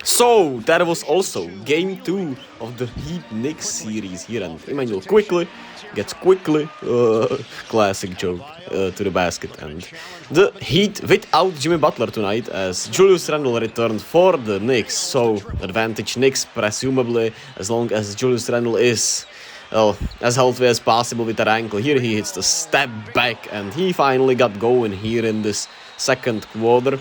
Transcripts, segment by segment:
So that was also game 2 of the Heat Knicks series here, and Emmanuel quickly gets classic joke, to the basket, and the Heat without Jimmy Butler tonight as Julius Randle returned for the Knicks. So advantage Knicks presumably, as long as Julius Randle is, well, as healthy as possible with that ankle. Here he hits the step back, and he finally got going here in this second quarter.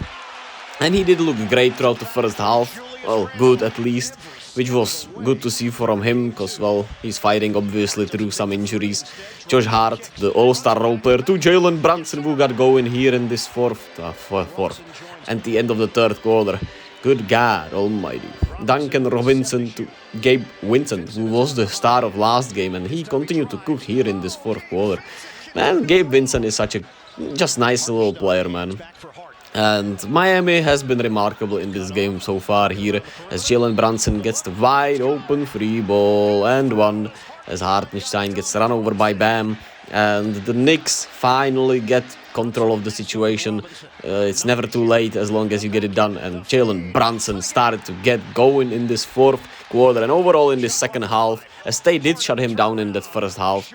And he did look great throughout the first half. Well, good at least, which was good to see from him, because, well, he's fighting obviously through some injuries. Josh Hart, the all-star role player, to Jalen Brunson, who got going here in this fourth, and the end of the third quarter. Good God almighty. Duncan Robinson to Gabe Vincent, who was the star of last game, and he continued to cook here in this fourth quarter. Man, Gabe Vincent is such a just nice little player, man. And Miami has been remarkable in this game so far here, as Jalen Brunson gets the wide open free ball and one, as Hartenstein gets run over by Bam, and the Knicks finally get control of the situation. It's never too late as long as you get it done, and Jalen Brunson started to get going in this fourth quarter and overall in this second half, as they did shut him down in that first half.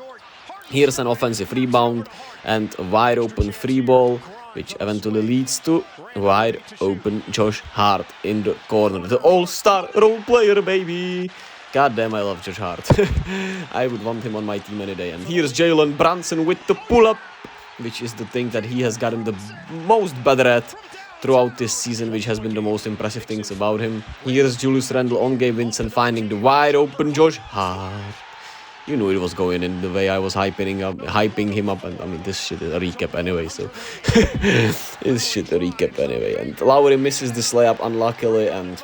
Here's an offensive rebound and a wide open free ball, which eventually leads to wide open Josh Hart in the corner. The all-star role player, baby! God damn, I love Josh Hart. I would want him on my team any day. And here's Jalen Brunson with the pull-up, which is the thing that he has gotten the most better at throughout this season, which has been the most impressive things about him. Here's Julius Randle on Gabe Vincent finding the wide open Josh Hart. You knew it was going in the way I was hyping him up, and I mean, this shit is a recap anyway, so this shit a recap anyway. And Lowry misses this layup unluckily, and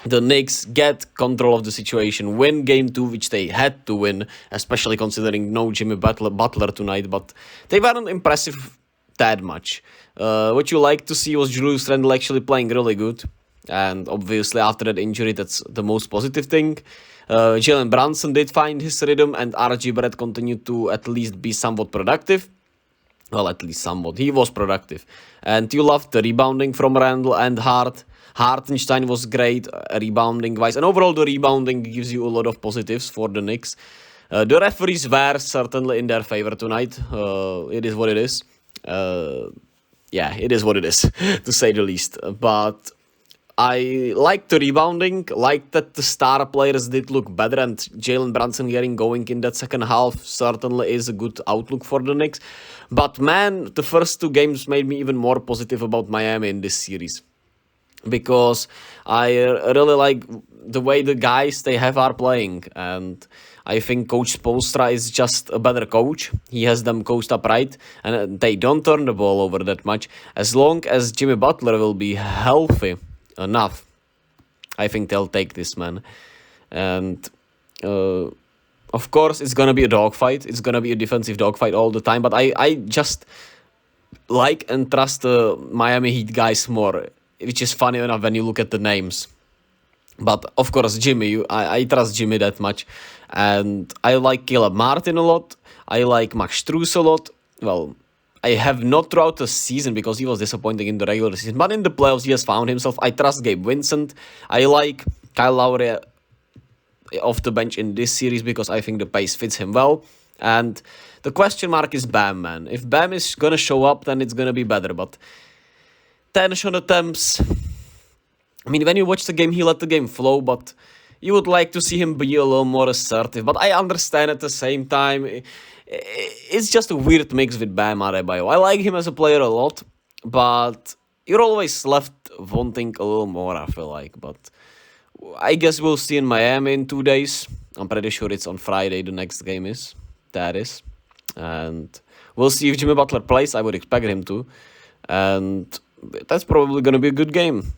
the Knicks get control of the situation, win game 2, which they had to win, especially considering no Jimmy Butler tonight, but they weren't impressive that much. What you like to see was Julius Randle actually playing really good, and obviously after that injury, that's the most positive thing. Jalen Brunson did find his rhythm, and RJ Barrett continued to at least be somewhat productive. Well, at least somewhat. He was productive. And you loved the rebounding from Randle and Hart. Hartenstein was great rebounding-wise. And overall, the rebounding gives you a lot of positives for the Knicks. The referees were certainly in their favor tonight. It is what it is. Yeah, it is what it is, to say the least. But I liked the rebounding, liked that the star players did look better, and Jalen Brunson getting going in that second half certainly is a good outlook for the Knicks. But man, the first 2 games made me even more positive about Miami in this series, because I really like the way the guys they have are playing, and I think Coach Spoelstra is just a better coach. He has them coached up right, and they don't turn the ball over that much. As long as Jimmy Butler will be healthy enough, I think they'll take this, man. And of course it's gonna be a dogfight. It's gonna be a defensive dogfight all the time, but I just like and trust the Miami Heat guys more, which is funny enough when you look at the names. But of course Jimmy, I trust Jimmy that much, and I like Caleb Martin a lot. I like Max Strus a lot. Well, I have not throughout the season, because he was disappointing in the regular season. But in the playoffs, he has found himself. I trust Gabe Vincent. I like Kyle Lowry off the bench in this series, because I think the pace fits him well. And the question mark is Bam, man. If Bam is going to show up, then it's going to be better. But 10 shot attempts. I mean, when you watch the game, he let the game flow, but you would like to see him be a little more assertive. But I understand at the same time, it's just a weird mix with Bam Adebayo. I like him as a player a lot, but you're always left wanting a little more, I feel like. But I guess we'll see in Miami in 2 days. I'm pretty sure it's on Friday the next game is. That is. And we'll see if Jimmy Butler plays. I would expect him to. And that's probably going to be a good game.